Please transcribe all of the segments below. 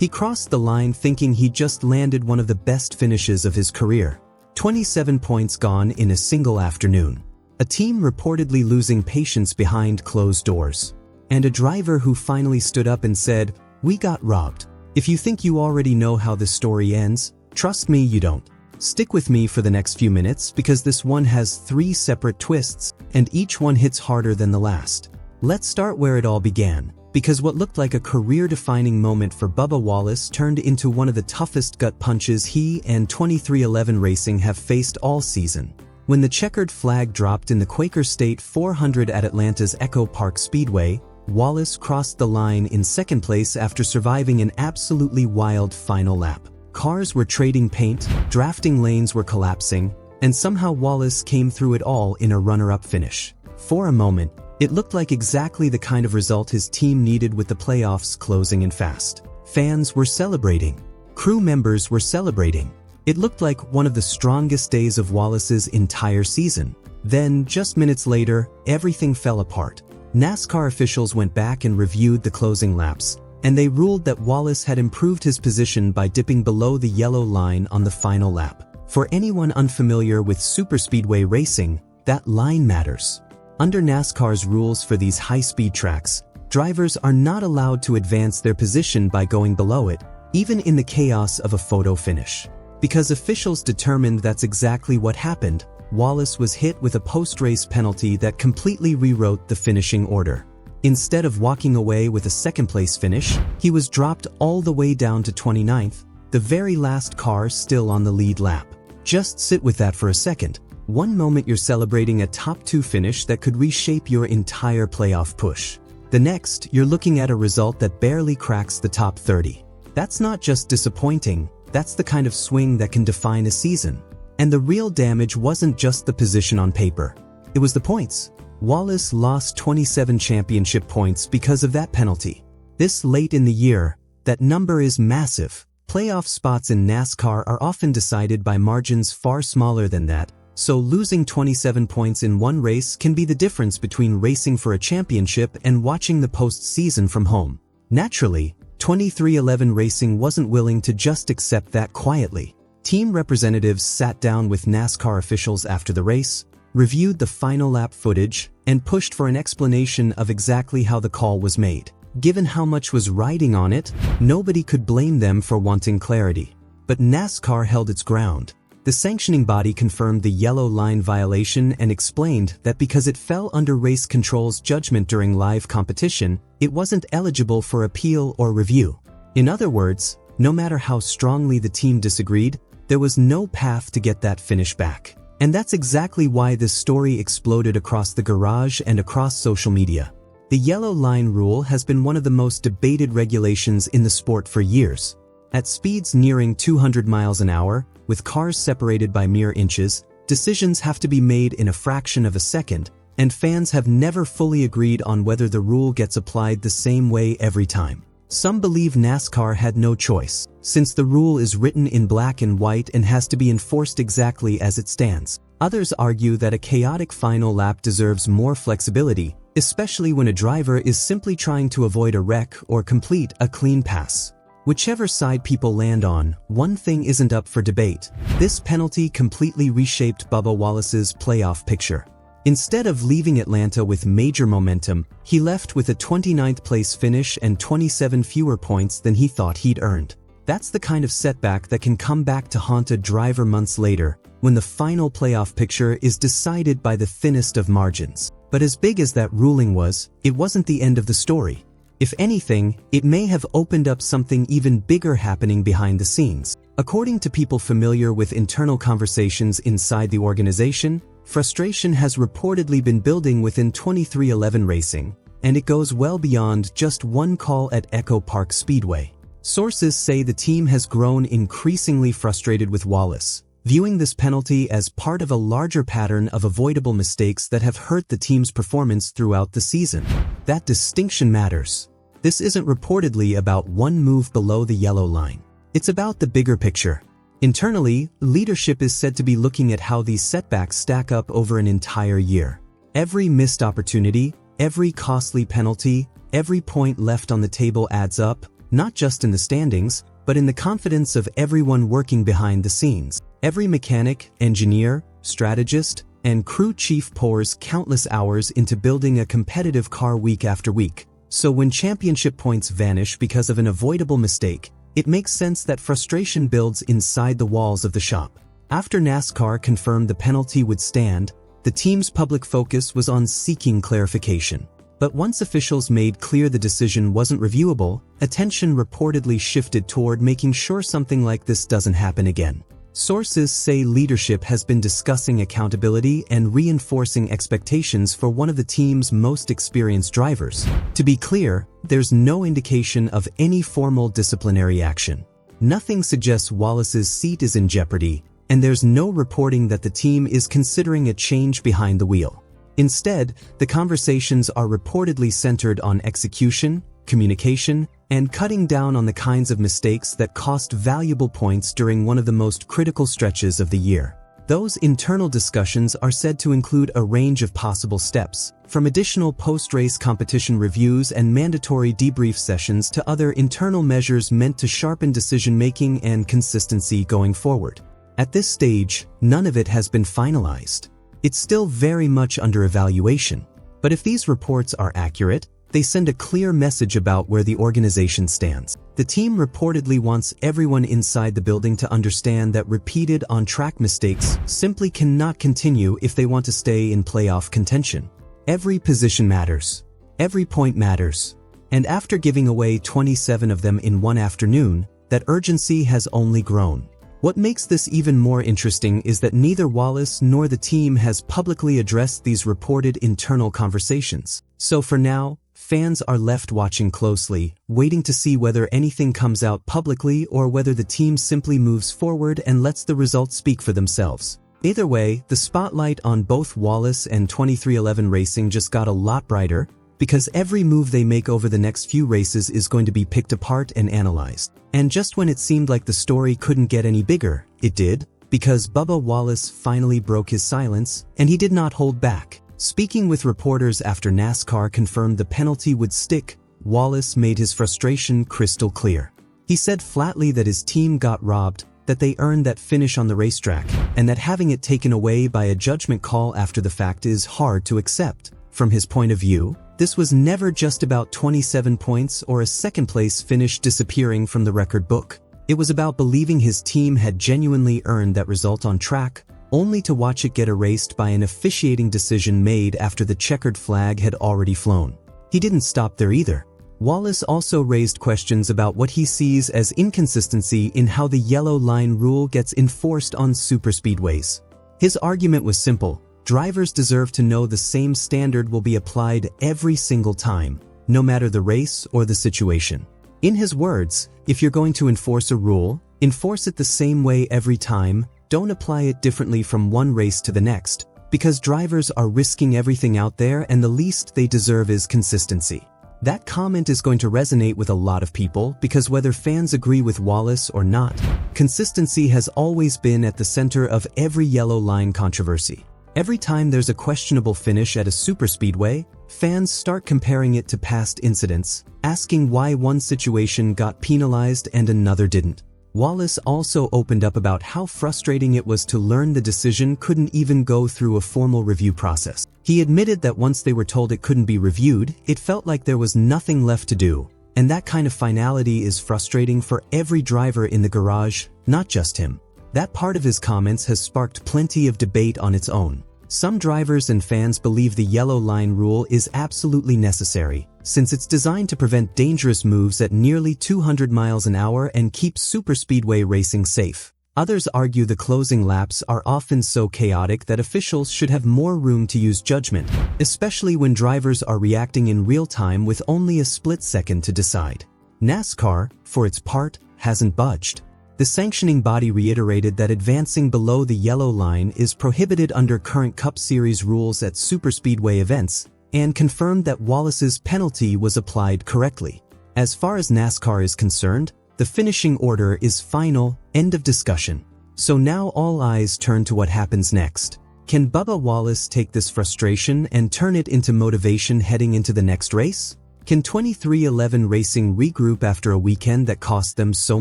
He crossed the line thinking he just landed one of the best finishes of his career. 27 points gone in a single afternoon. A team reportedly losing patience behind closed doors. And a driver who finally stood up and said, "We got robbed." If you think you already know how this story ends, trust me, you don't. Stick with me for the next few minutes because this one has 3 separate twists, and each one hits harder than the last. Let's start where it all began, because what looked like a career-defining moment for Bubba Wallace turned into one of the toughest gut punches he and 23XI Racing have faced all season. When the checkered flag dropped in the Quaker State 400 at Atlanta's Echo Park Speedway, Wallace crossed the line in second place after surviving an absolutely wild final lap. Cars were trading paint, drafting lanes were collapsing, and somehow Wallace came through it all in a runner-up finish. For a moment, it looked like exactly the kind of result his team needed with the playoffs closing in fast. Fans were celebrating. Crew members were celebrating. It looked like one of the strongest days of Wallace's entire season. Then, just minutes later, everything fell apart. NASCAR officials went back and reviewed the closing laps, and they ruled that Wallace had improved his position by dipping below the yellow line on the final lap. For anyone unfamiliar with superspeedway racing, that line matters. Under NASCAR's rules for these high-speed tracks, drivers are not allowed to advance their position by going below it, even in the chaos of a photo finish. Because officials determined that's exactly what happened, Wallace was hit with a post-race penalty that completely rewrote the finishing order. Instead of walking away with a second-place finish, he was dropped all the way down to 29th, the very last car still on the lead lap. Just sit with that for a second. One moment you're celebrating a top 2 finish that could reshape your entire playoff push. The next, you're looking at a result that barely cracks the top 30. That's not just disappointing, that's the kind of swing that can define a season. And the real damage wasn't just the position on paper. It was the points. Wallace lost 27 championship points because of that penalty. This late in the year, that number is massive. Playoff spots in NASCAR are often decided by margins far smaller than that, so losing 27 points in one race can be the difference between racing for a championship and watching the postseason from home. Naturally, 23XI Racing wasn't willing to just accept that quietly. Team representatives sat down with NASCAR officials after the race, reviewed the final lap footage, and pushed for an explanation of exactly how the call was made. Given how much was riding on it, nobody could blame them for wanting clarity. But NASCAR held its ground. The sanctioning body confirmed the yellow line violation and explained that because it fell under race control's judgment during live competition, it wasn't eligible for appeal or review. In other words, no matter how strongly the team disagreed, there was no path to get that finish back. And that's exactly why this story exploded across the garage and across social media. The yellow line rule has been one of the most debated regulations in the sport for years. At speeds nearing 200 miles an hour, with cars separated by mere inches, decisions have to be made in a fraction of a second, and fans have never fully agreed on whether the rule gets applied the same way every time. Some believe NASCAR had no choice, since the rule is written in black and white and has to be enforced exactly as it stands. Others argue that a chaotic final lap deserves more flexibility, especially when a driver is simply trying to avoid a wreck or complete a clean pass. Whichever side people land on, one thing isn't up for debate. This penalty completely reshaped Bubba Wallace's playoff picture. Instead of leaving Atlanta with major momentum, he left with a 29th place finish and 27 fewer points than he thought he'd earned. That's the kind of setback that can come back to haunt a driver months later, when the final playoff picture is decided by the thinnest of margins. But as big as that ruling was, it wasn't the end of the story. If anything, it may have opened up something even bigger happening behind the scenes. According to people familiar with internal conversations inside the organization, frustration has reportedly been building within 23XI Racing, and it goes well beyond just one call at Echo Park Speedway. Sources say the team has grown increasingly frustrated with Wallace, viewing this penalty as part of a larger pattern of avoidable mistakes that have hurt the team's performance throughout the season. That distinction matters. This isn't reportedly about one move below the yellow line. It's about the bigger picture. Internally, leadership is said to be looking at how these setbacks stack up over an entire year. Every missed opportunity, every costly penalty, every point left on the table adds up, not just in the standings, but in the confidence of everyone working behind the scenes. Every mechanic, engineer, strategist, and crew chief pours countless hours into building a competitive car week after week. So when championship points vanish because of an avoidable mistake, it makes sense that frustration builds inside the walls of the shop. After NASCAR confirmed the penalty would stand, the team's public focus was on seeking clarification. But once officials made clear the decision wasn't reviewable, attention reportedly shifted toward making sure something like this doesn't happen again. Sources say leadership has been discussing accountability and reinforcing expectations for one of the team's most experienced drivers. To be clear, there's no indication of any formal disciplinary action. Nothing suggests Wallace's seat is in jeopardy, and there's no reporting that the team is considering a change behind the wheel. Instead, the conversations are reportedly centered on execution, communication, and cutting down on the kinds of mistakes that cost valuable points during one of the most critical stretches of the year. Those internal discussions are said to include a range of possible steps, from additional post-race competition reviews and mandatory debrief sessions to other internal measures meant to sharpen decision-making and consistency going forward. At this stage, none of it has been finalized. It's still very much under evaluation. But if these reports are accurate, they send a clear message about where the organization stands. The team reportedly wants everyone inside the building to understand that repeated on-track mistakes simply cannot continue if they want to stay in playoff contention. Every position matters. Every point matters. And after giving away 27 of them in one afternoon, that urgency has only grown. What makes this even more interesting is that neither Wallace nor the team has publicly addressed these reported internal conversations. So for now, fans are left watching closely, waiting to see whether anything comes out publicly or whether the team simply moves forward and lets the results speak for themselves. Either way, the spotlight on both Wallace and 23XI Racing just got a lot brighter, because every move they make over the next few races is going to be picked apart and analyzed. And just when it seemed like the story couldn't get any bigger, it did, because Bubba Wallace finally broke his silence, and he did not hold back. Speaking with reporters after NASCAR confirmed the penalty would stick, Wallace made his frustration crystal clear. He said flatly that his team got robbed, that they earned that finish on the racetrack, and that having it taken away by a judgment call after the fact is hard to accept. From his point of view, this was never just about 27 points or a second-place finish disappearing from the record book. It was about believing his team had genuinely earned that result on track, only to watch it get erased by an officiating decision made after the checkered flag had already flown. He didn't stop there either. Wallace also raised questions about what he sees as inconsistency in how the yellow line rule gets enforced on superspeedways. His argument was simple. Drivers deserve to know the same standard will be applied every single time, no matter the race or the situation. In his words, if you're going to enforce a rule, enforce it the same way every time, don't apply it differently from one race to the next, because drivers are risking everything out there and the least they deserve is consistency. That comment is going to resonate with a lot of people because whether fans agree with Wallace or not, consistency has always been at the center of every yellow line controversy. Every time there's a questionable finish at a superspeedway, fans start comparing it to past incidents, asking why one situation got penalized and another didn't. Wallace also opened up about how frustrating it was to learn the decision couldn't even go through a formal review process. He admitted that once they were told it couldn't be reviewed, it felt like there was nothing left to do, and that kind of finality is frustrating for every driver in the garage, not just him. That part of his comments has sparked plenty of debate on its own. Some drivers and fans believe the yellow line rule is absolutely necessary, since it's designed to prevent dangerous moves at nearly 200 miles an hour and keep superspeedway racing safe. Others argue the closing laps are often so chaotic that officials should have more room to use judgment, especially when drivers are reacting in real time with only a split second to decide. NASCAR, for its part, hasn't budged. The sanctioning body reiterated that advancing below the yellow line is prohibited under current Cup Series rules at superspeedway events, and confirmed that Wallace's penalty was applied correctly. As far as NASCAR is concerned, the finishing order is final, end of discussion. So now all eyes turn to what happens next. Can Bubba Wallace take this frustration and turn it into motivation heading into the next race? Can 2311 Racing regroup after a weekend that cost them so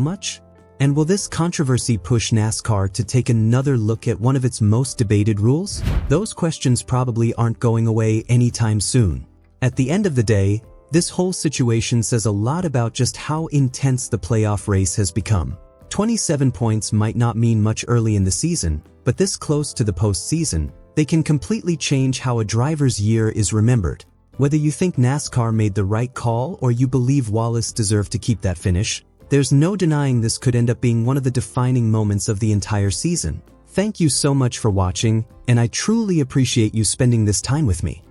much? And will this controversy push NASCAR to take another look at one of its most debated rules? Those questions probably aren't going away anytime soon. At the end of the day, this whole situation says a lot about just how intense the playoff race has become. 27 points might not mean much early in the season, but this close to the postseason, they can completely change how a driver's year is remembered. Whether you think NASCAR made the right call or you believe Wallace deserved to keep that finish, there's no denying this could end up being one of the defining moments of the entire season. Thank you so much for watching, and I truly appreciate you spending this time with me.